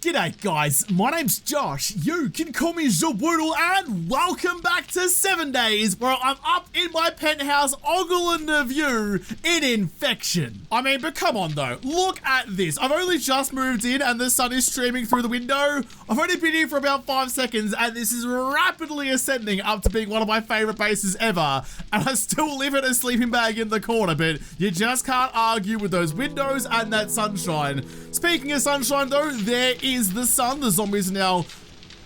G'day guys, my name's Josh, you can call me JaWoodle, and welcome back to 7 days where I'm up in my penthouse ogling the view in infection. I mean, but come on though, look at this. I've only just moved in and the sun is streaming through the window. I've only been here for about 5 seconds and this is rapidly ascending up to being one of my favorite bases ever. And I still live in a sleeping bag in the corner, but you just can't argue with those windows and that sunshine. Speaking of sunshine though, there is the sun. The zombies are now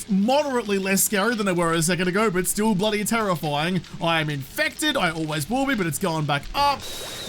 moderately less scary than they were a second ago, but still bloody terrifying. I am infected, I always will be, but it's going back up.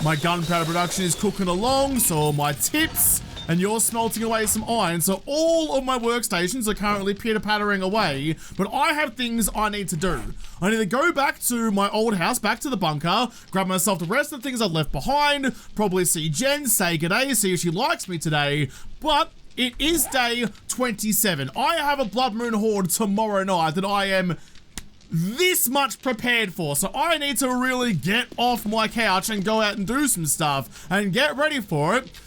My gunpowder production is cooking along, so are my tips, and you're smelting away some iron, so all of my workstations are currently pitter-pattering away, but I have things I need to do. I need to go back to my old house, back to the bunker, grab myself the rest of the things I've left behind, probably see Jen, say g'day, see if she likes me today, but it is day 27. I have a Blood Moon Horde tomorrow night that I am this much prepared for, so I need to really get off my couch and go out and do some stuff and get ready for it.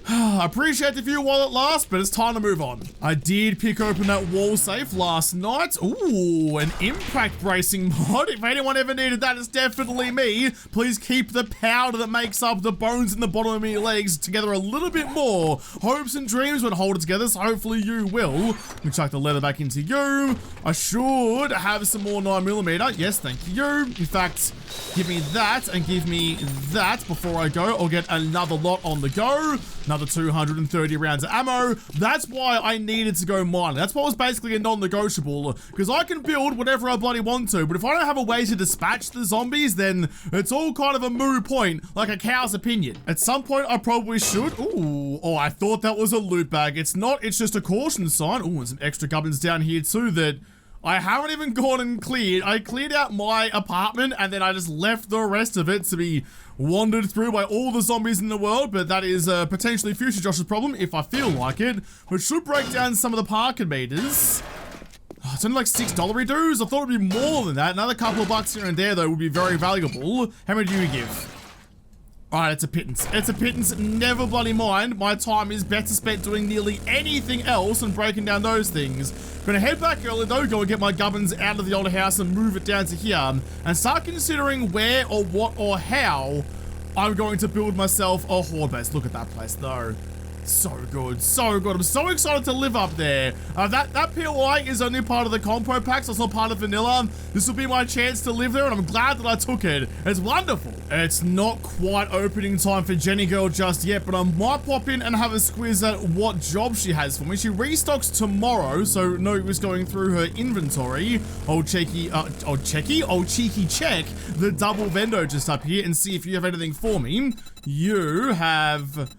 I appreciate the view while it lasts, but it's time to move on. I did pick open that wall safe last night. Ooh, an impact bracing mod. If anyone ever needed that, it's definitely me. Please keep the powder that makes up the bones in the bottom of my legs together a little bit more. Hopes and dreams would hold it together, so hopefully you will. Let me chuck the leather back into you. I should have some more 9mm. Yes, thank you. In fact, give me that and give me that before I go. I'll get another lot on the go. Another 230 rounds of ammo. That's why I needed to go mining. That's what was basically a non-negotiable, because I can build whatever I bloody want to, but if I don't have a way to dispatch the zombies, then it's all kind of a moo point, like a cow's opinion. At some point, I probably should. Ooh, oh, I thought that was a loot bag. It's not, it's just a caution sign. Ooh, and some extra gubbins down here too that I haven't even gone and cleared. I cleared out my apartment and then I just left the rest of it to be wandered through by all the zombies in the world, but that is potentially future Josh's problem if I feel like it. But should break down some of the parking meters. Oh, it's only like $6 dues. I thought it'd be more than that. Another couple of bucks here and there though would be very valuable. How many do you give? Alright, it's a pittance. It's a pittance, never bloody mind. My time is better spent doing nearly anything else and breaking down those things. Gonna head back early though, go and get my gubbins out of the old house and move it down to here. And start considering where or what or how I'm going to build myself a horde base. Look at that place though. So good, so good. I'm so excited to live up there. That POI is only part of the compo pack, so it's not part of vanilla. This will be my chance to live there, and I'm glad that I took it. It's wonderful. It's not quite opening time for Jenny Girl just yet, but I might pop in and have a squiz at what job she has for me. She restocks tomorrow, so no use going through her inventory. Old cheeky check the double vendo just up here and see if you have anything for me. You have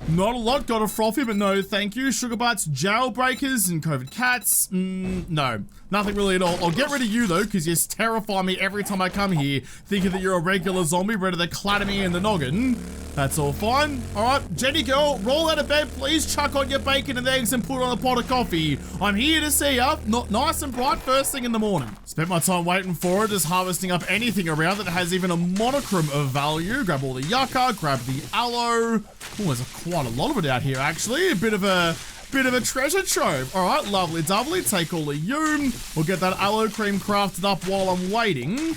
not a lot. Got a frothy, but no thank you. Sugar butts, jailbreakers, and COVID cats. No, nothing really at all. I'll get rid of you though, because you terrify me every time I come here, thinking that you're a regular zombie ready to clatter me in the noggin. That's all fine. All right, Jenny girl, roll out of bed, please. Chuck on your bacon and eggs and put on a pot of coffee. I'm here to see ya. Not nice and bright first thing in the morning. Spent my time waiting for it, just harvesting up anything around that has even a monochrome of value. Grab all the yucca, grab the aloe. Oh, there's quite a lot of it out here actually. A bit of a treasure trove. All right, lovely doubly. Take all of you. We'll get that aloe cream crafted up while I'm waiting.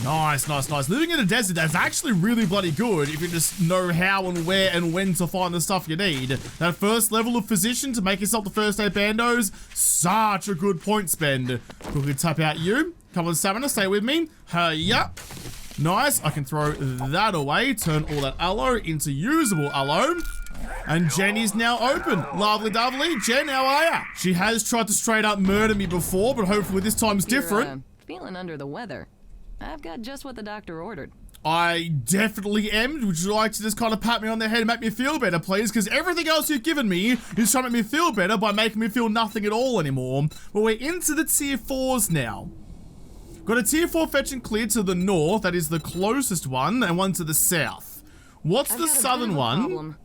Nice, nice, nice. Living in a desert, that's actually really bloody good if you just know how and where and when to find the stuff you need. That first level of physician to make yourself the first aid bandos, such a good point spend. Quickly tap out you. Come on, Stamina, stay with me. Yeah. Nice, I can throw that away. Turn all that aloe into usable aloe. And Jenny's now open. Lovely dovely. Jen, how are ya? She has tried to straight up murder me before, but hopefully this time's different. Feeling under the weather. I've got just what the doctor ordered. I definitely am. Would you like to just kind of pat me on the head and make me feel better, please? Because everything else you've given me is trying to make me feel better by making me feel nothing at all anymore. But we're into the tier 4s now. Got a tier 4 fetch and clear to the north, that is the closest one, and one to the south. What's the southern one? Problem.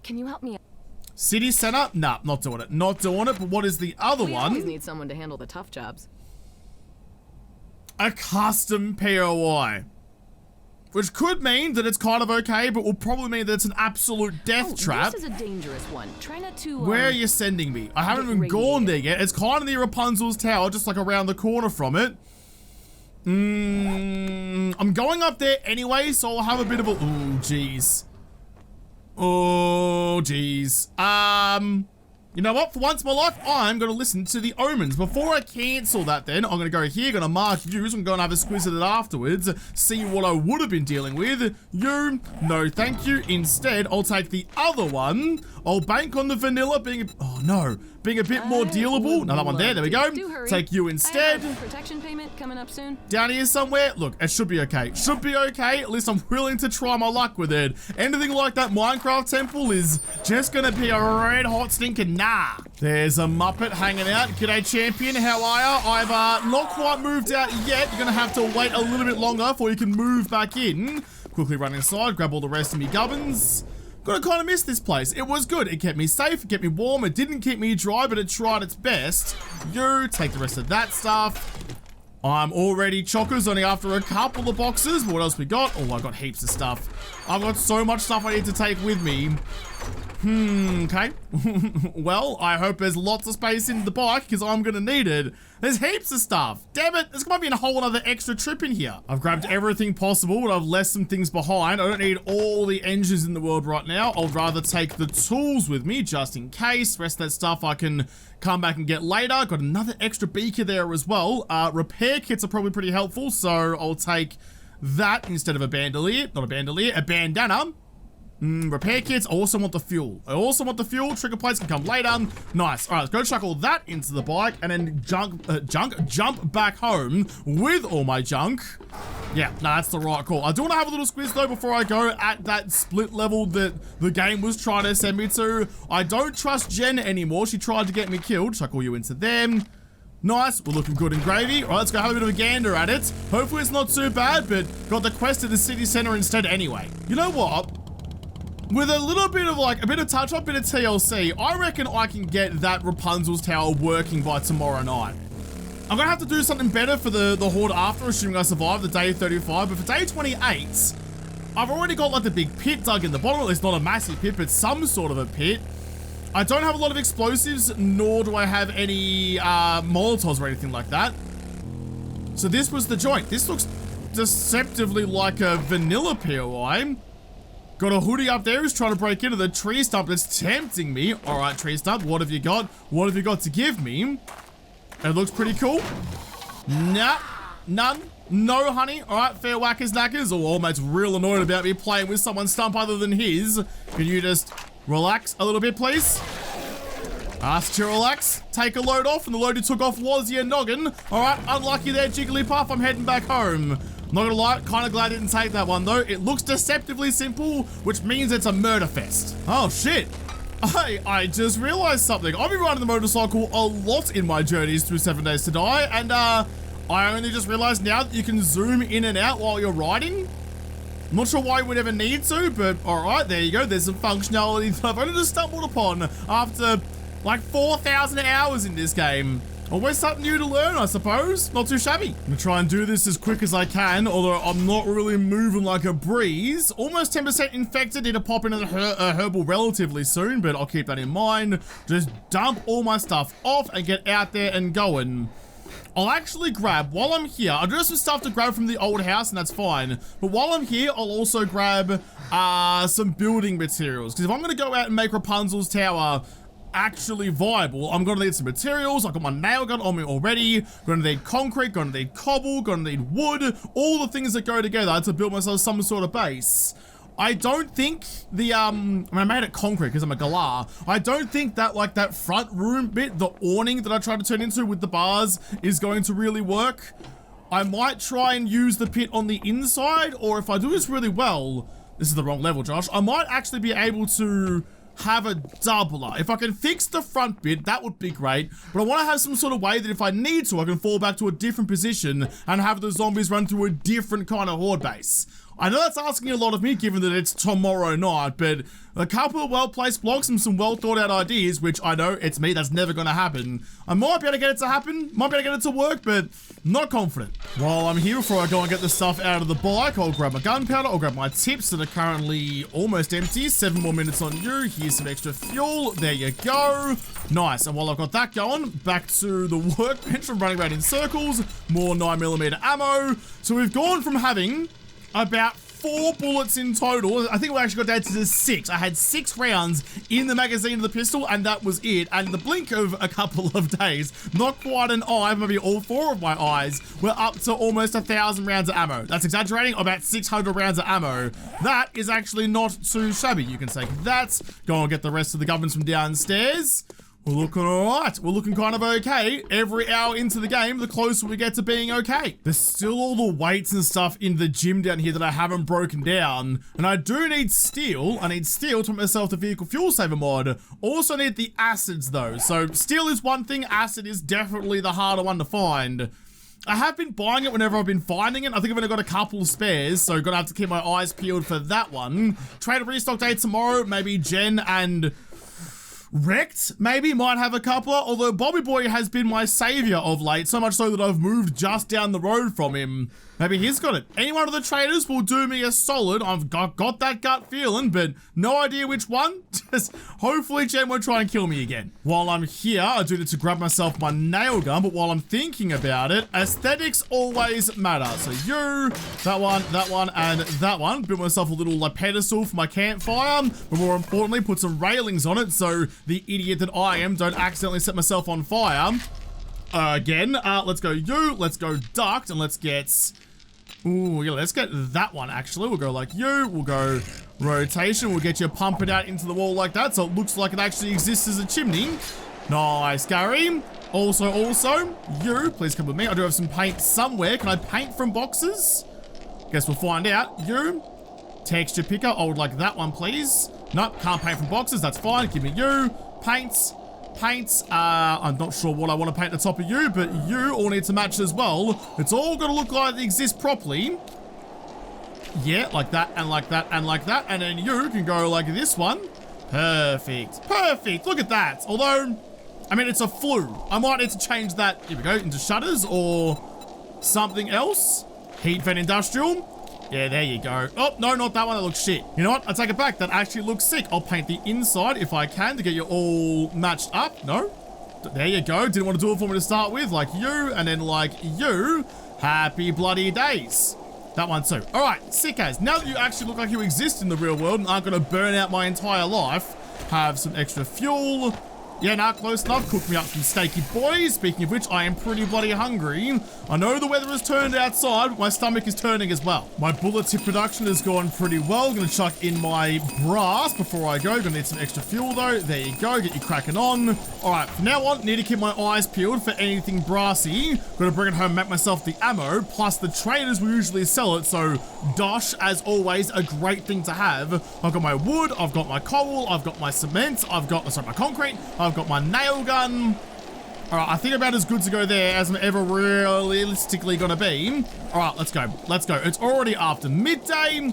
Can you help me out? City center? Nah, not doing it. Not doing it, but what is the other one? We always need someone to handle the tough jobs. A custom POI. which could mean that it's kind of okay, but will probably mean that it's an absolute death trap. This is a dangerous one. Try not to. Where are you sending me? I haven't even gone there yet. It's kind of near Rapunzel's tower, just like around the corner from it. I'm going up there anyway, so I'll have a bit of a... Ooh, jeez. Oh, jeez. You know what? For once in my life, I'm going to listen to the omens. Before I cancel that then, I'm going to go here, going to mark views. I'm going to have a squiz at it afterwards, see what I would have been dealing with. You, no thank you. Instead, I'll take the other one. I'll bank on the vanilla being... Oh, no. Being a bit more dealable. Now that one there we go. Take you instead. Protection payment coming up soon. Down here somewhere. Look, it should be okay. Should be okay. At least I'm willing to try my luck with it. Anything like that Minecraft temple is just gonna be a red hot stinking nah. There's a Muppet hanging out. G'day champion, how are ya? I've not quite moved out yet. You're gonna have to wait a little bit longer before you can move back in. Quickly run inside, grab all the rest of me gubbins. Gonna kind of miss this place. It was good. It kept me safe, it kept me warm, it didn't keep me dry, but it tried its best. You take the rest of that stuff. I'm already chockers, only after a couple of boxes. What else we got? Oh, I got heaps of stuff. I've got so much stuff I need to take with me. Okay. Well, I hope there's lots of space in the bike because I'm gonna need it. There's heaps of stuff. Damn it, there's gonna be a whole other extra trip in here. I've grabbed everything possible, but I've left some things behind. I don't need all the engines in the world right now. I'll rather take the tools with me just in case. Rest of that stuff I can come back and get later. Got another extra beaker there as well. Repair kits are probably pretty helpful, so I'll take that instead of a bandolier. Not a bandolier, a bandana. Repair kits. I also want the fuel. Trigger plates can come later. Nice. All right, let's go chuck all that into the bike and then jump back home with all my junk. Yeah, no, that's the right call. I do want to have a little squiz though before I go at that split level that the game was trying to send me to. I don't trust Jen anymore. She tried to get me killed. Chuck all you into them. Nice, we're looking good in gravy. All right, let's go have a bit of a gander at it. Hopefully it's not too bad, but got the quest to the city center instead anyway. You know what? With a little bit of like, a bit of touch up, bit of TLC, I reckon I can get that Rapunzel's tower working by tomorrow night. I'm gonna have to do something better for the horde after, assuming I survive the day 35, but for day 28, I've already got like the big pit dug in the bottom, at least not a massive pit, but some sort of a pit. I don't have a lot of explosives, nor do I have any Molotovs or anything like that. So this was the joint. This looks deceptively like a vanilla POI. Got a hoodie up there who's trying to break into the tree stump that's tempting me. All right, tree stump, what have you got? What have you got to give me? It looks pretty cool. Nah, none. No, honey. All right, fair whackers knackers. Oh, old mate's real annoyed about me playing with someone's stump other than his. Can you just relax a little bit, please? Ask to relax. Take a load off, and the load you took off was your noggin. All right, unlucky there, Jigglypuff. I'm heading back home. Not gonna lie, kind of glad I didn't take that one though. It looks deceptively simple, which means it's a murder fest. Oh shit. I just realized something. I've been riding the motorcycle a lot in my journeys through 7 Days to Die, and I only just realized now that you can zoom in and out while you're riding. I'm not sure why you would ever need to, but all right, there you go. There's some functionality that I've only just stumbled upon after like 4,000 hours in this game. Always something new to learn, I suppose. Not too shabby. I'm gonna try and do this as quick as I can, although I'm not really moving like a breeze. Almost 10% infected. Need to pop in a herbal relatively soon, but I'll keep that in mind. Just dump all my stuff off and get out there and going. I'll actually grab, while I'm here, I'll do some stuff to grab from the old house, and that's fine. But while I'm here, I'll also grab some building materials. Because if I'm gonna go out and make Rapunzel's tower actually viable, I'm gonna need some materials. I've got my nail gun on me already. Gonna need concrete, gonna need cobble, gonna need wood, all the things that go together to build myself some sort of base. I don't think the, I made it concrete because I'm a galah. I don't think that, like, that front room bit, the awning that I tried to turn into with the bars is going to really work. I might try and use the pit on the inside, or if I do this really well, this is the wrong level, Josh, I might actually be able to have a doubler. If I can fix the front bit, that would be great, but I want to have some sort of way that if I need to, I can fall back to a different position and have the zombies run through a different kind of horde base. I know that's asking a lot of me given that it's tomorrow night, but a couple of well-placed blocks and some well-thought-out ideas, which I know it's me, that's never gonna happen. I might be able to get it to happen, might be able to get it to work, but not confident. While I'm here, before I go and get the stuff out of the bike, I'll grab my gunpowder, I'll grab my tips that are currently almost empty. 7 more minutes on you. Here's some extra fuel. There you go. Nice. And while I've got that going, back to the workbench from running around in circles. More 9mm ammo. So we've gone from having about 4 bullets in total. I think we actually got down to 6. I had 6 rounds in the magazine of the pistol, and that was it. And in the blink of a couple of days, not quite an eye, maybe all 4 of my eyes, we're up to almost 1,000 rounds of ammo. That's exaggerating, about 600 rounds of ammo. That is actually not too shabby. You can take that, go and get the rest of the gubbins from downstairs. We're looking alright. We're looking kind of okay. Every hour into the game, the closer we get to being okay. There's still all the weights and stuff in the gym down here that I haven't broken down. And I do need steel. I need steel to put myself the vehicle fuel saver mod. Also need the acids though. So steel is one thing. Acid is definitely the harder one to find. I have been buying it whenever I've been finding it. I think I've only got a couple spares, so gonna have to keep my eyes peeled for that one. Trade restock day tomorrow. Maybe Jen and Wrecked maybe might have a couple, although Bobby Boy has been my savior of late, so much so that I've moved just down the road from him. Maybe he's got it. Any one of the traders will do me a solid. I've got that gut feeling, but no idea which one. Just hopefully Jen won't try and kill me again. While I'm here, I do need to grab myself my nail gun, but while I'm thinking about it, aesthetics always matter. So you, that one, and that one. Build myself a little pedestal for my campfire, but more importantly, put some railings on it so the idiot that I am don't accidentally set myself on fire. Again, let's go you, let's go duct, and let's get... Ooh, yeah, let's get that one, actually. We'll go like you, we'll go rotation, we'll get you pumping out into the wall like that, so it looks like it actually exists as a chimney. Nice, Gary. Also, you, please come with me. I do have some paint somewhere. Can I paint from boxes? Guess we'll find out. You, texture picker, I would like that one, please. Nope, can't paint from boxes, that's fine. Give me you, paints. I'm not sure what I want to paint the top of you, but you all need to match as well. It's all got to look like it exists properly. Yeah, like that, and like that, and like that. And then you can go like this one. Perfect. Perfect. Look at that. Although, I mean, it's a flu. I might need to change that, here we go, into shutters or something else. Heat vent industrial. Yeah, there you go. Oh, no, not that one. That looks shit. You know what? I take it back. That actually looks sick. I'll paint the inside if I can to get you all matched up. No? There you go. Didn't want to do it for me to start with. Like you, and then like you. Happy bloody days. That one too. All right, sick as. Now that you actually look like you exist in the real world and aren't going to burn out my entire life, have some extra fuel. Yeah, nah, close enough. Cook me up some steaky boys. Speaking of which, I am pretty bloody hungry. I know the weather has turned outside, but my stomach is turning as well. My bullet tip production has gone pretty well. Gonna chuck in my brass before I go. Gonna need some extra fuel though. There you go. Get you cracking on. All right, from now on, need to keep my eyes peeled for anything brassy. Gonna bring it home, make myself the ammo. Plus the traders will usually sell it, so dosh, as always, a great thing to have. I've got my wood. I've got my coal. I've got my cement. I've got, sorry, my concrete. I've got my nail gun. All right, I think about as good to go there as I'm ever realistically gonna be. All right, let's go. Let's go. It's already after midday.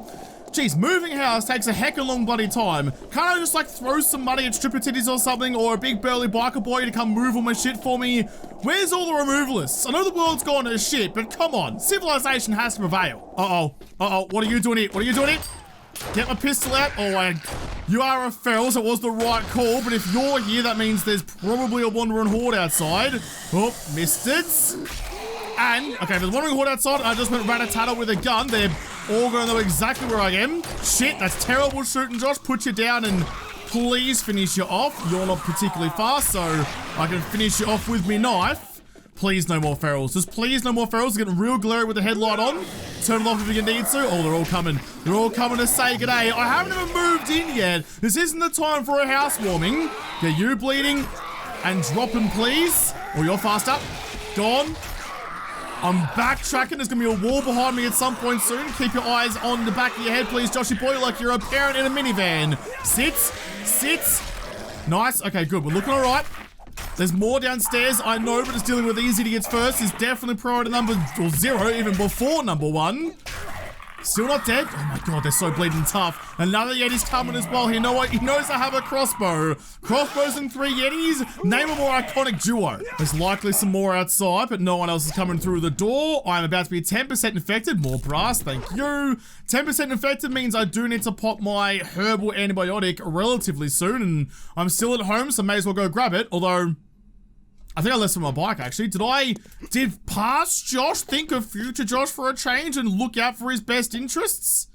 Jeez, moving house takes a heck of a long bloody time. Can't I just like throw some money at stripper titties or something, or a big burly biker boy to come move all my shit for me? Where's all the removalists? I know the world's gone to shit, but come on, civilization has to prevail. What are you doing here? What are you doing here? Get my pistol out. Oh, you are a feral, so it was the right call, but if you're here, that means there's probably a wandering horde outside. Oh, missed it. And, okay, there's a wandering horde outside, and I just went rat-a-tat-a with a gun. They're all gonna know exactly where I am. Shit, that's terrible shooting, Josh. Put you down and please finish you off. You're not particularly fast, so I can finish you off with me knife. Please no more ferals. Just please no more ferals. It's getting real glary with the headlight on. Turn it off if you need to. Oh, they're all coming. They're all coming to say g'day. I haven't even moved in yet. This isn't the time for a housewarming. Get you bleeding and dropping, please. Oh, you're fast up. Gone. I'm backtracking. There's going to be a wall behind me at some point soon. Keep your eyes on the back of your head, please, Joshy boy, like you're a parent in a minivan. Sit. Sit. Nice. Okay, good. We're looking all right. There's more downstairs, I know, but just dealing with these idiots first is definitely priority number 0, even before number 1. Still not dead. Oh my god, they're so bleeding tough. Another Yeti's coming as well. You know what? He knows I have a crossbow. Crossbows and 3 Yetis? Name a more iconic duo. There's likely some more outside, but no one else is coming through the door. I'm about to be 10% infected. More brass, thank you. 10% infected means I do need to pop my herbal antibiotic relatively soon, and I'm still at home, so may as well go grab it. Although, I think I left some on my bike, actually. Did past Josh think of future Josh for a change and look out for his best interests?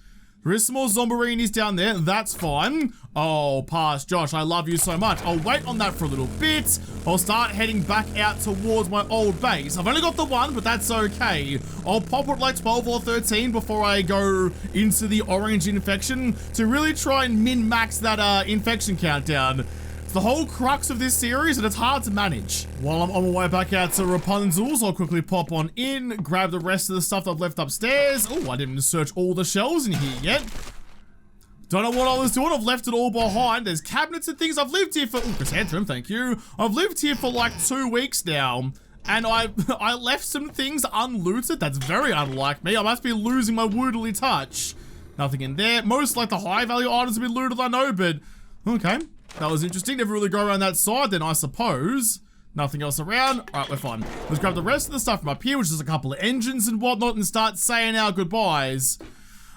There is some more zombarinis down there. That's fine. Oh, past Josh, I love you so much. I'll wait on that for a little bit. I'll start heading back out towards my old base. I've only got the 1, but that's okay. I'll pop it like 12 or 13 before I go into the orange infection to really try and min-max that infection countdown. It's the whole crux of this series, and it's hard to manage. While I'm on my way back out to Rapunzel's, I'll quickly pop on in, grab the rest of the stuff that I've left upstairs. Oh, I didn't search all the shelves in here yet. Don't know what I was doing. I've left it all behind. There's cabinets and things. I've lived here for... Oh, chrysanthemum, thank you. I've lived here for like 2 weeks now, and I left some things unlooted. That's very unlike me. I must be losing my woodly touch. Nothing in there. Most like the high value items have been looted, I know, but okay. That was interesting. Never really go around that side then, I suppose. Nothing else around. All right, we're fine. Let's grab the rest of the stuff from up here, which is a couple of engines and whatnot, and start saying our goodbyes. I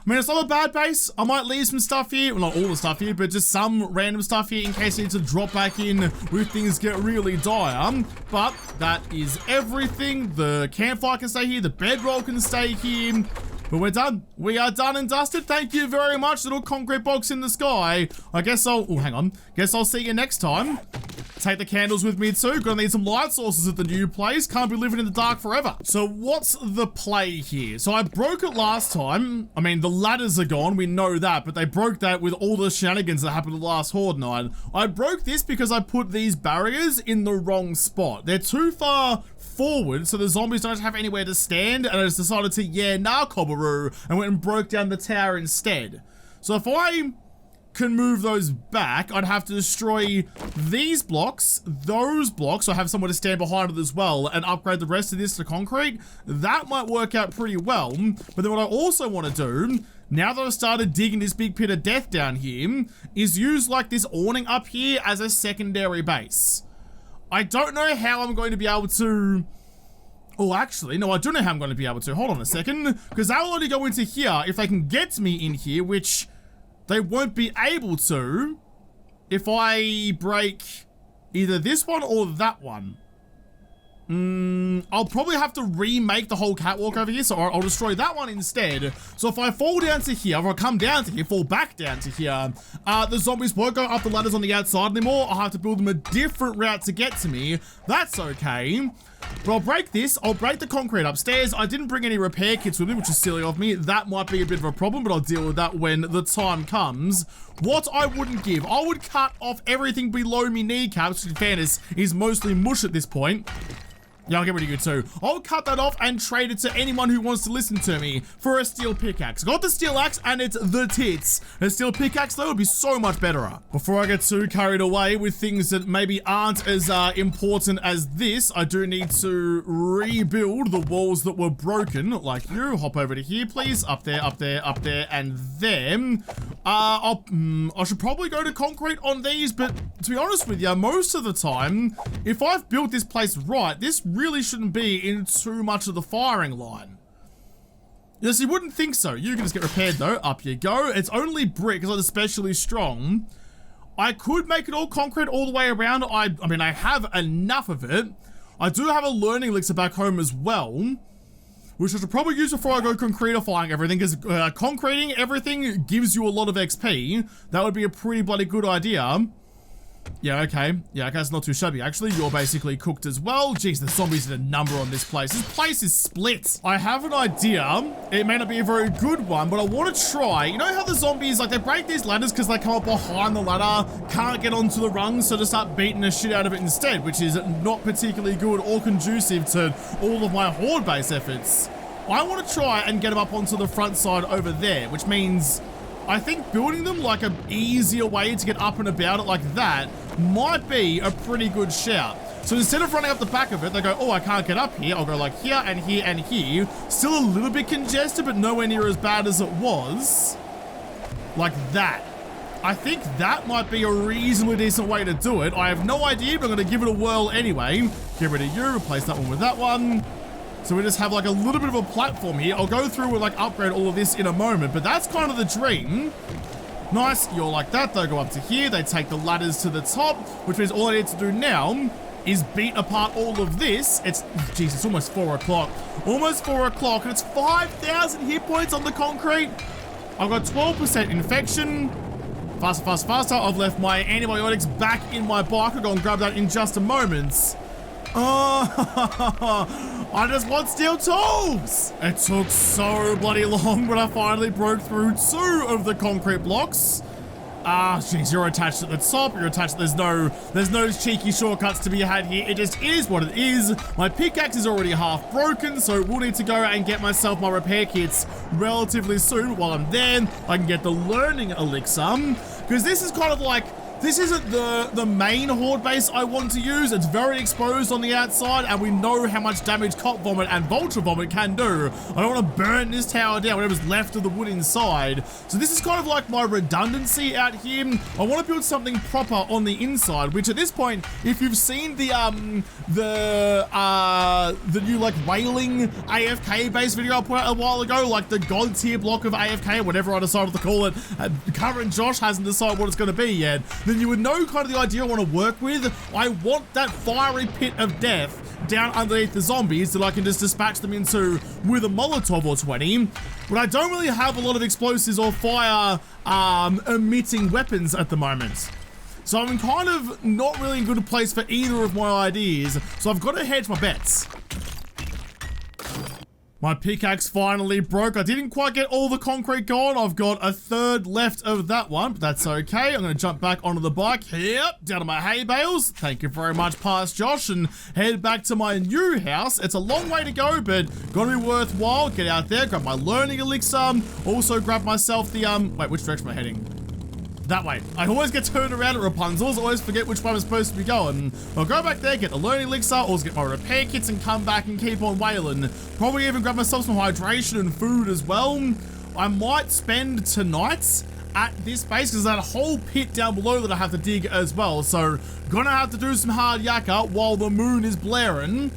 mean, it's not a bad base. I might leave some stuff here. Well, not all the stuff here, but just some random stuff here in case I need to drop back in when things get really dire. But that is everything. The campfire can stay here. The bedroll can stay here. But we're done. We are done and dusted. Thank you very much, little concrete box in the sky. I guess I'll... Oh, hang on. Guess I'll see you next time. Take the candles with me too. Gonna need some light sources at the new place. Can't be living in the dark forever. So what's the play here? So I broke it last time. I mean, the ladders are gone. We know that. But they broke that with all the shenanigans that happened the last Horde night. I broke this because I put these barriers in the wrong spot. They're too far forward, so the zombies don't have anywhere to stand, and I just decided to, yeah, nah, cobberoo, and went and broke down the tower instead. So if I can move those back, I'd have to destroy these blocks, those blocks, so I have someone to stand behind it as well, and upgrade the rest of this to concrete. That might work out pretty well, but then what I also want to do, now that I've started digging this big pit of death down here, is use like this awning up here as a secondary base. I don't know how I'm going to be able to... Oh, actually, no, I don't know how I'm going to be able to. Hold on a second, because they'll only go into here if they can get me in here, which they won't be able to if I break either this one or that one. I'll probably have to remake the whole catwalk over here, so I'll destroy that one instead. So if I fall down to here, or I come down to here, fall back down to here, the zombies won't go up the ladders on the outside anymore. I'll have to build them a different route to get to me. That's okay. But I'll break this. I'll break the concrete upstairs. I didn't bring any repair kits with me, which is silly of me. That might be a bit of a problem, but I'll deal with that when the time comes. What I wouldn't give, I would cut off everything below me kneecaps, which in fairness is mostly mush at this point. Yeah, I'll get rid of you too. I'll cut that off and trade it to anyone who wants to listen to me for a steel pickaxe. Got the steel axe and it's the tits. A steel pickaxe though would be so much better. Before I get too carried away with things that maybe aren't as important as this, I do need to rebuild the walls that were broken. Like you, hop over to here please. Up there, up there, up there, and then I should probably go to concrete on these, but to be honest with you, most of the time, if I've built this place right, this really shouldn't be in too much of the firing line. Yes, you wouldn't think so. You can just get repaired though. Up you go. It's only brick, it's not especially strong. I could make it all concrete all the way around. I mean, I have enough of it. I do have a learning elixir back home as well, which I should probably use before I go concretifying everything, because concreting everything gives you a lot of XP. That would be a pretty bloody good idea. Yeah, okay. Yeah, okay, it's not too shabby, actually. You're basically cooked as well. Jeez, the zombies did a number on this place. This place is split. I have an idea. It may not be a very good one, but I want to try. You know how the zombies, like, they break these ladders because they come up behind the ladder, can't get onto the rungs, so just start beating the shit out of it instead, which is not particularly good or conducive to all of my horde-based efforts. I want to try and get them up onto the front side over there, which means I think building them like an easier way to get up and about it like that might be a pretty good shout. So instead of running up the back of it, they go, oh, I can't get up here. I'll go like here and here and here. Still a little bit congested, but nowhere near as bad as it was. Like that. I think that might be a reasonably decent way to do it. I have no idea, but I'm going to give it a whirl anyway. Get rid of you, replace that one with that one. So we just have like a little bit of a platform here. I'll go through and like upgrade all of this in a moment, but that's kind of the dream. Nice, you're like that. They'll go up to here. They take the ladders to the top, which means all I need to do now is beat apart all of this. Geez, it's almost 4 o'clock. Almost 4 o'clock, and it's 5,000 hit points on the concrete. I've got 12% infection. Faster, faster, faster. I've left my antibiotics back in my bike. I'll go and grab that in just a moment. Oh, I just want steel tools. It took so bloody long, but I finally broke through 2 of the concrete blocks. Ah, jeez, you're attached at the top. You're attached. There's no cheeky shortcuts to be had here. It just is what it is. My pickaxe is already half broken, so we'll need to go and get myself my repair kits relatively soon. While I'm there, I can get the learning elixir, because this is kind of like, this isn't the main horde base I want to use. It's very exposed on the outside, and we know how much damage cop vomit and vulture vomit can do. I don't want to burn this tower down, whatever's left of the wood inside. So this is kind of like my redundancy out here. I want to build something proper on the inside, which at this point, if you've seen the new like whaling AFK base video I put out a while ago, like the god tier block of AFK, whatever I decided to call it, current Josh hasn't decided what it's going to be yet, then you would know kind of the idea I want to work with. I want that fiery pit of death down underneath the zombies that I can just dispatch them into with a Molotov or 20. But I don't really have a lot of explosives or fire emitting weapons at the moment. So I'm kind of not really in a good place for either of my ideas. So I've got to hedge my bets. My pickaxe finally broke. I didn't quite get all the concrete gone. I've got a third left of that one, but that's okay. I'm going to jump back onto the bike. Yep, down to my hay bales. Thank you very much, past Josh, and head back to my new house. It's a long way to go, but gotta be worthwhile. Get out there, grab my learning elixir. Also grab myself the, wait, which direction am I heading? That way. I always get turned around at Rapunzel's. I always forget which way I'm supposed to be going. I'll go back there, get the learning elixir, also get my repair kits and come back and keep on whaling. Probably even grab myself some hydration and food as well. I might spend tonight at this base because there's that whole pit down below that I have to dig as well. So gonna have to do some hard yakka while the moon is blaring.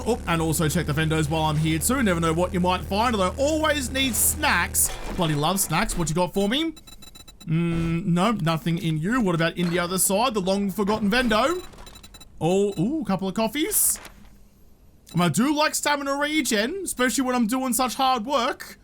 Oh, and also check the vendors while I'm here too. Never know what you might find, although always need snacks. Bloody love snacks. What you got for me? No, nothing in you. What about in the other side? The long forgotten vendo. Oh, ooh, a couple of coffees. And I do like stamina regen, especially when I'm doing such hard work.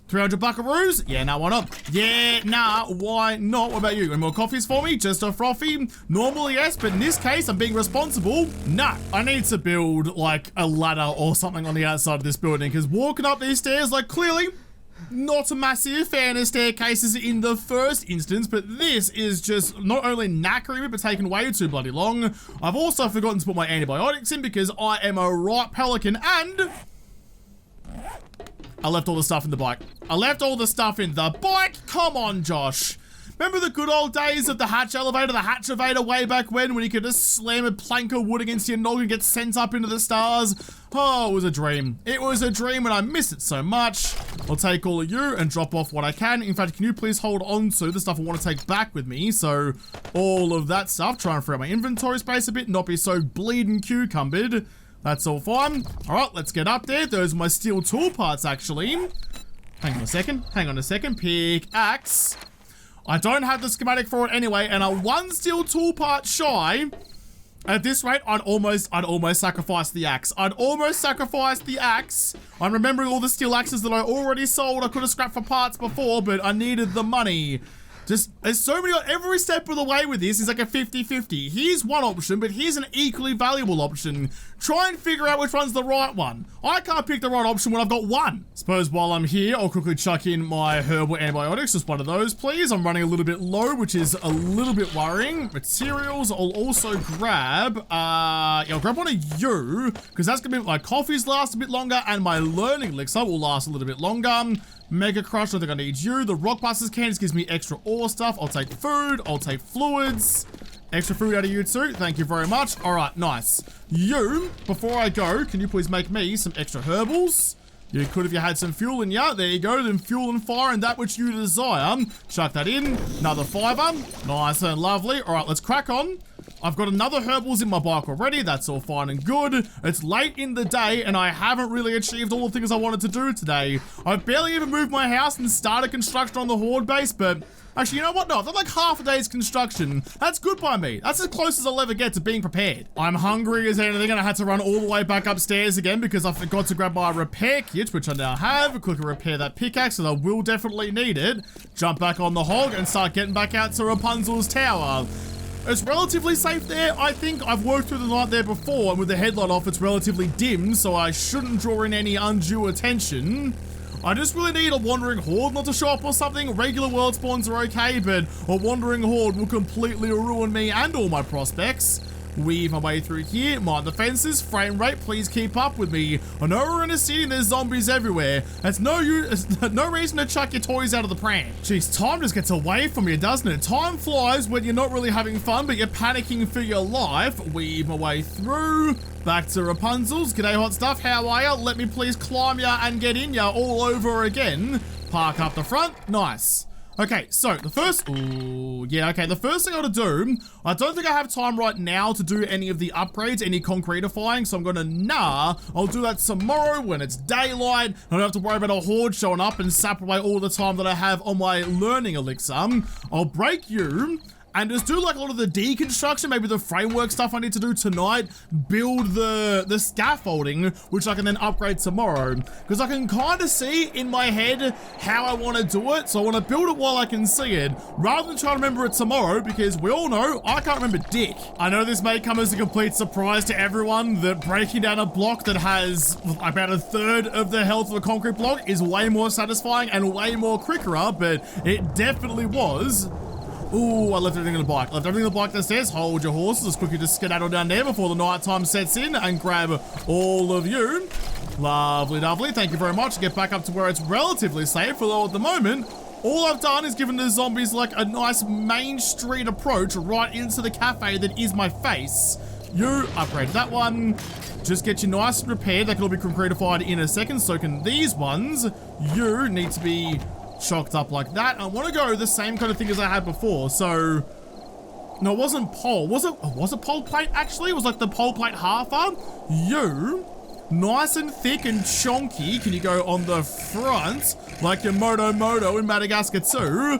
300 buckaroos? Yeah, nah, why not? Yeah, nah, why not? What about you? Any more coffees for me? Just a frothy? Normally, yes, but in this case, I'm being responsible. Nah, I need to build like a ladder or something on the outside of this building, because walking up these stairs, like clearly, not a massive fan of staircases in the first instance, but this is just not only knackering me, but taking way too bloody long. I've also forgotten to put my antibiotics in because I am a right pelican, and I left all the stuff in the bike. I left all the stuff in the bike. Come on, Josh. Remember the good old days of the hatch elevator, the hatch elevator way back when you could just slam a plank of wood against your noggin and get sent up into the stars? Oh, it was a dream. It was a dream and I miss it so much. I'll take all of you and drop off what I can. In fact, can you please hold on to the stuff I want to take back with me? So all of that stuff, try and free up my inventory space a bit, not be so bleeding cucumbered. That's all fine. All right, let's get up there. Those are my steel tool parts, actually. Hang on a second. Hang on a second. Pickaxe. I don't have the schematic for it anyway, and I'm one steel tool part shy. At this rate, I'd almost sacrifice the axe. I'd almost sacrifice the axe. I'm remembering all the steel axes that I already sold. I could have scrapped for parts before, but I needed the money. Just, there's so many, every step of the way with this is like a 50-50. Here's one option, but here's an equally valuable option. Try and figure out which one's the right one. I can't pick the right option when I've got one. Suppose while I'm here, I'll quickly chuck in my herbal antibiotics. Just one of those, please. I'm running a little bit low, which is a little bit worrying. Materials, I'll also grab, yeah, I'll grab one of you, because that's gonna be, my coffees last a bit longer, and my learning elixir will last a little bit longer. Mega Crush, I think I need you. The Rock Busters can just gives me extra ore stuff. I'll take food. I'll take fluids. Extra food out of you too. Thank you very much. All right, nice. You, before I go, can you please make me some extra herbals? You could if you had some fuel in ya. There you go. Then fuel and fire and that which you desire. Chuck that in. Another fiber. Nice and lovely. All right, let's crack on. I've got another herbals in my bike already. That's all fine and good. It's late in the day and I haven't really achieved all the things I wanted to do today. I've barely even moved my house and started construction on the Horde base, but actually, you know what? No, I've done like half a day's construction. That's good by me. That's as close as I'll ever get to being prepared. I'm hungry as anything and I had to run all the way back upstairs again because I forgot to grab my repair kit, which I now have. Quickly repair that pickaxe, and I will definitely need it. Jump back on the hog and start getting back out to Rapunzel's tower. It's relatively safe there. I think I've worked through the night there before, and with the headlight off, it's relatively dim, so I shouldn't draw in any undue attention. I just really need a wandering horde not to show up or something. Regular world spawns are okay, but a wandering horde will completely ruin me and all my prospects. Weave my way through here, mind the fences, frame rate, please keep up with me. I know we're in a city and there's zombies everywhere. That's no reason to chuck your toys out of the pram. Jeez, time just gets away from you, doesn't it? Time flies when you're not really having fun, but you're panicking for your life. Weave my way through. Back to Rapunzel's. G'day, hot stuff. How are ya? Let me please climb ya and get in ya all over again. Park up the front. Nice. Okay, so the first, the first thing I gotta do, I don't think I have time right now to do any of the upgrades, any concretifying, so I'm gonna, I'll do that tomorrow when it's daylight. I don't have to worry about a horde showing up and sap away all the time that I have on my learning elixir. I'll break you and just do like a lot of the deconstruction, maybe the framework stuff I need to do tonight, build the scaffolding, which I can then upgrade tomorrow. Because I can kind of see in my head how I want to do it, so I want to build it while I can see it, rather than try to remember it tomorrow, because we all know I can't remember dick. I know this may come as a complete surprise to everyone that breaking down a block that has about a third of the health of a concrete block is way more satisfying and way more quicker, but it definitely was. Ooh, I left everything in the bike. Left everything in the bike that says, hold your horses. Let's quickly just skedaddle down there before the night time sets in and grab all of you. Lovely, lovely. Thank you very much. Get back up to where it's relatively safe, although at the moment, all I've done is given the zombies like a nice main street approach right into the cafe that is my face. You upgrade that one. Just get you nice and repaired. That can all be concretified in a second. So can these ones. You need to be chocked up like that. I want to go the same kind of thing as I had before. So no, it wasn't pole. Was it pole plate actually? It was like the pole plate halfer. You nice and thick and chonky. Can you go on the front like your Moto in Madagascar too?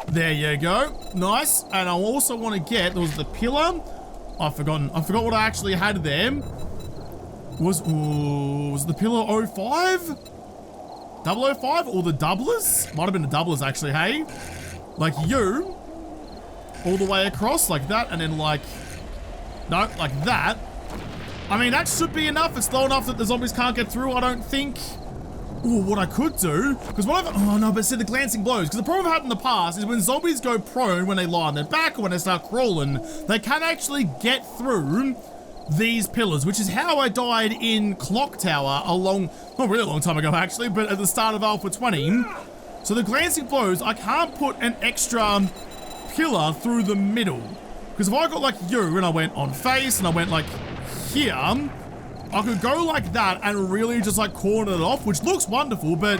There you go. Nice. And I also want to get, there was the pillar. I forgot what I actually had there. Was the pillar 05? 005 or the doublers? Might have been the doublers actually, hey? Like you, all the way across like that, and then like, no, like that. I mean, that should be enough. It's low enough that the zombies can't get through, I don't think. Ooh, what I could do, because what I've, oh no, but see the glancing blows, because the problem I've had in the past is when zombies go prone, when they lie on their back or when they start crawling, they can actually get through these pillars, which is how I died in Clock Tower not really a long time ago actually, but at the start of Alpha 20. So the glancing blows, I can't put an extra pillar through the middle. Because if I got like you and I went on face and I went like here, I could go like that and really just like corner it off, which looks wonderful, but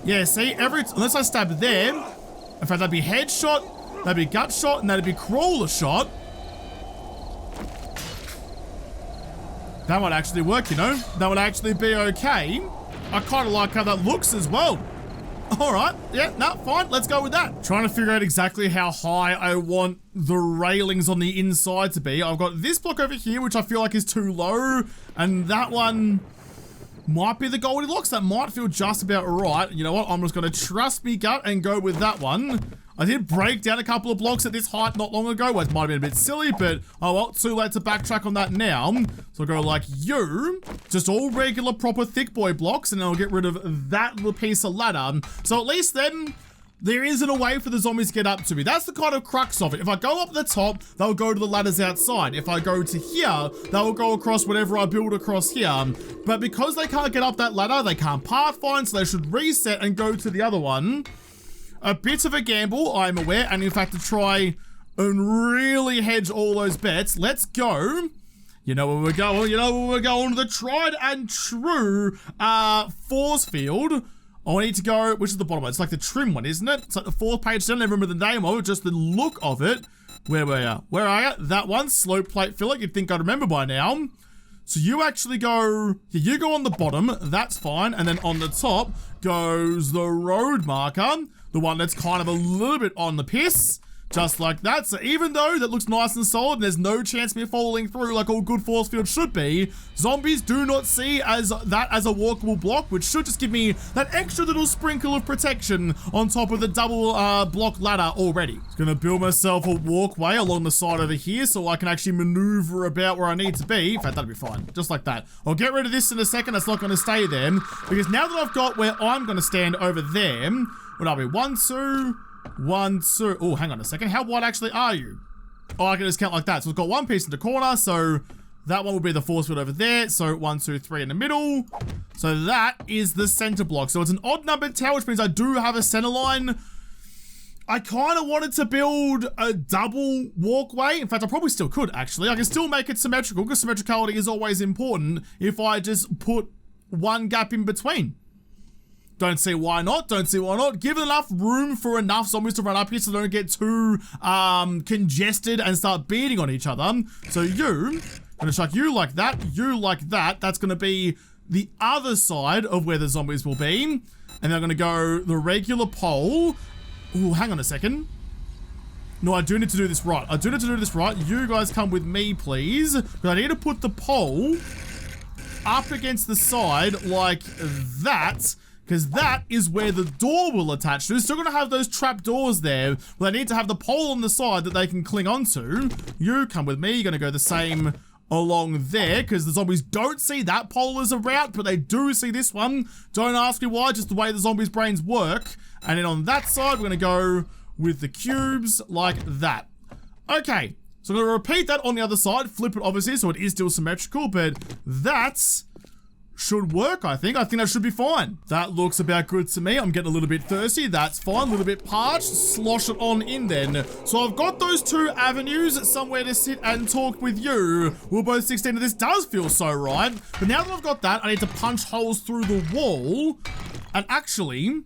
yeah, see, unless I stab there, in fact that'd be headshot, that'd be gut shot, and that'd be crawler shot. That might actually work, you know? That would actually be okay. I kind of like how that looks as well. All right, yeah, no, fine, let's go with that. Trying to figure out exactly how high I want the railings on the inside to be. I've got this block over here, which I feel like is too low, and that one might be the Goldilocks. That might feel just about right. You know what, I'm just gonna trust me gut and go with that one. I did break down a couple of blocks at this height not long ago, which might have been a bit silly, but oh well, too late to backtrack on that now. So I'll go like you, just all regular proper thick boy blocks, and then I'll get rid of that little piece of ladder. So at least then, there isn't a way for the zombies to get up to me. That's the kind of crux of it. If I go up the top, they'll go to the ladders outside. If I go to here, they'll go across whatever I build across here. But because they can't get up that ladder, they can't path find, so they should reset and go to the other one. A bit of a gamble, I'm aware, and in fact to try and really hedge all those bets. Let's go. You know where we're going. You know where we're going. The tried and true force field. Oh, I need to go, which is the bottom one? It's like the trim one, isn't it? It's like the 4th page down. I don't remember the name of it, just the look of it. Where were you? Where are you? That one, slow plate filler. You'd think I'd remember by now. So you actually go, you go on the bottom, that's fine. And then on the top goes the road marker, the one that's kind of a little bit on the piss. Just like that. So even though that looks nice and solid and there's no chance of me falling through like all good force fields should be, zombies do not see that as a walkable block, which should just give me that extra little sprinkle of protection on top of the double block ladder already. Just gonna build myself a walkway along the side over here so I can actually maneuver about where I need to be. In fact, that'll be fine. Just like that. I'll get rid of this in a second. That's not gonna stay there because now that I've got where I'm gonna stand over there, would I be 1, 2, 1, 2. Oh, hang on a second. How wide actually are you? Oh, I can just count like that. So we've got one piece in the corner. So that one will be the force field over there. So 1, 2, 3 in the middle. So that is the center block. So it's an odd numbered tower, which means I do have a center line. I kind of wanted to build a double walkway. In fact, I probably still could actually. I can still make it symmetrical because symmetricality is always important if I just put one gap in between. Don't see why not. Don't see why not. Give enough room for enough zombies to run up here so they don't get too congested and start beating on each other. So I'm gonna chuck you like that, you like that. That's gonna be the other side of where the zombies will be. And then I'm gonna go the regular pole. Ooh, hang on a second. No, I do need to do this right. I do need to do this right. You guys come with me, please. Because I need to put the pole up against the side like that. Because that is where the door will attach to. Still gonna have those trap doors there, but they need to have the pole on the side that they can cling onto. You come with me, you're gonna go the same along there, because the zombies don't see that pole as a route, but they do see this one. Don't ask me why, just the way the zombies' brains work. And then on that side, we're gonna go with the cubes like that. Okay, so I'm gonna repeat that on the other side, flip it obviously, so it is still symmetrical, but that's should work, I think. I think that should be fine. That looks about good to me. I'm getting a little bit thirsty. That's fine. A little bit parched. Slosh it on in then. So I've got those 2 avenues, somewhere to sit and talk with you. We're both 16 and this does feel so right. But now that I've got that, I need to punch holes through the wall. And actually,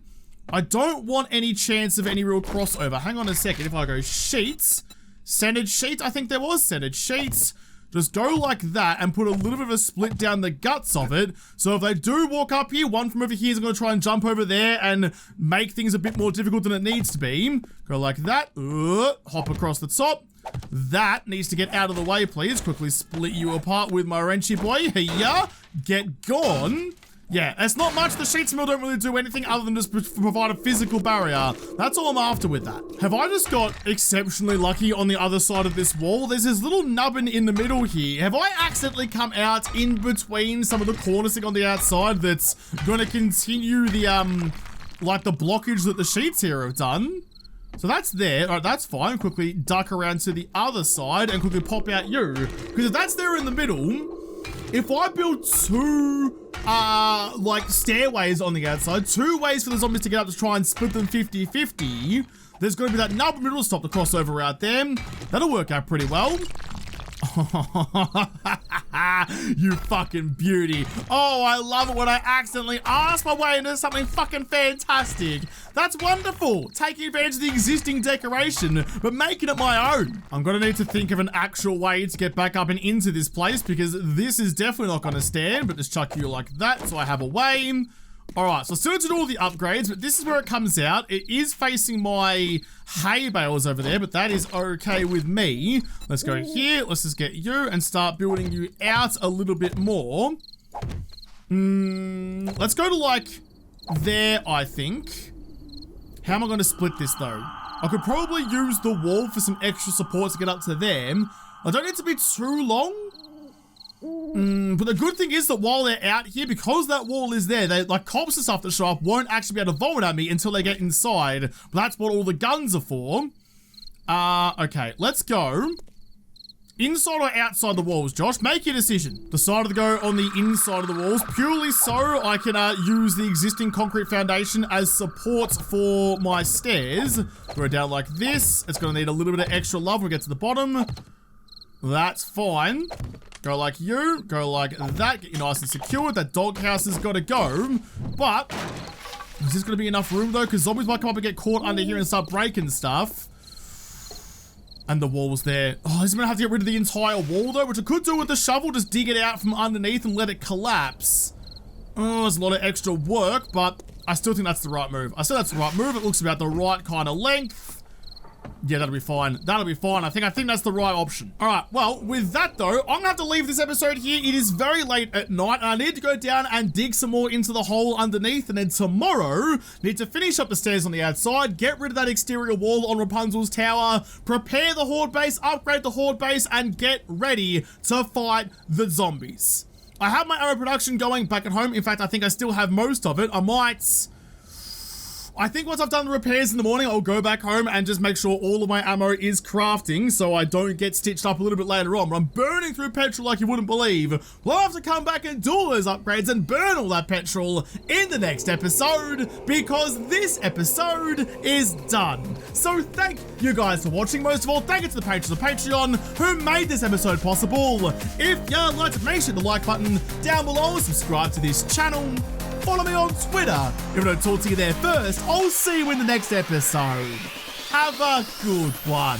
I don't want any chance of any real crossover. Hang on a second. If I go sheets, centered sheet, I think there was centered sheets. Just go like that and put a little bit of a split down the guts of it. So if they do walk up here, one from over here is going to try and jump over there and make things a bit more difficult than it needs to be. Go like that. Hop across the top. That needs to get out of the way, please. Quickly split you apart with my wrenchy boy. Here, get gone. Yeah, it's not much. The sheets mill don't really do anything other than just provide a physical barrier. That's all I'm after with that. Have I just got exceptionally lucky on the other side of this wall? There's this little nubbin in the middle here. Have I accidentally come out in between some of the cornicing on the outside that's going to continue the, like the blockage that the sheets here have done? So that's there. All right, that's fine. Quickly duck around to the other side and quickly pop out you. Because if that's there in the middle, if I build 2 like stairways on the outside, 2 ways for the zombies to get up to try and split them 50-50, there's going to be that nub middle to stop the crossover out there. That'll work out pretty well. You fucking beauty. Oh, I love it when I accidentally ask my way into something fucking fantastic. That's wonderful. Taking advantage of the existing decoration, but making it my own. I'm gonna need to think of an actual way to get back up and into this place because this is definitely not gonna stand, but just chuck you like that so I have a way. All right, so I still need to do all the upgrades, but this is where it comes out. It is facing my hay bales over there, but that is okay with me. Let's go here. Let's just get you and start building you out a little bit more. Let's go to like there, I think. How am I going to split this though? I could probably use the wall for some extra support to get up to them. I don't need to be too long. But the good thing is that while they're out here, because that wall is there, they like cops and stuff that show up won't actually be able to vomit at me until they get inside. But that's what all the guns are for. Okay, let's go. Inside or outside the walls, Josh? Make your decision. Decided to go on the inside of the walls, purely so I can use the existing concrete foundation as support for my stairs. Go down like this. It's gonna need a little bit of extra love when we get to the bottom. That's fine. Go like you, go like that, get you nice and secure. That doghouse has gotta go, but is this gonna be enough room though? Because zombies might come up and get caught under here and start breaking stuff. And the wall's there. Oh, is it gonna have to get rid of the entire wall though, which I could do with the shovel, just dig it out from underneath and let it collapse. Oh, there's a lot of extra work, but I still think that's the right move. I still think that's the right move. It looks about the right kind of length. Yeah, that'll be fine. That'll be fine. I think that's the right option. All right, well, with that though, I'm gonna have to leave this episode here. It is very late at night, and I need to go down and dig some more into the hole underneath, and then tomorrow, need to finish up the stairs on the outside, get rid of that exterior wall on Rapunzel's tower, prepare the horde base, upgrade the horde base, and get ready to fight the zombies. I have my arrow production going back at home. In fact, I think I still have most of it. I think once I've done the repairs in the morning, I'll go back home and just make sure all of my ammo is crafting so I don't get stitched up a little bit later on. But I'm burning through petrol like you wouldn't believe. We'll have to come back and do all those upgrades and burn all that petrol in the next episode because this episode is done. So thank you guys for watching. Most of all, thank you to the patrons of Patreon who made this episode possible. If you liked it, make sure to hit the like button down below, subscribe to this channel. Follow me on Twitter. If I don't talk to you there first, I'll see you in the next episode. Have a good one.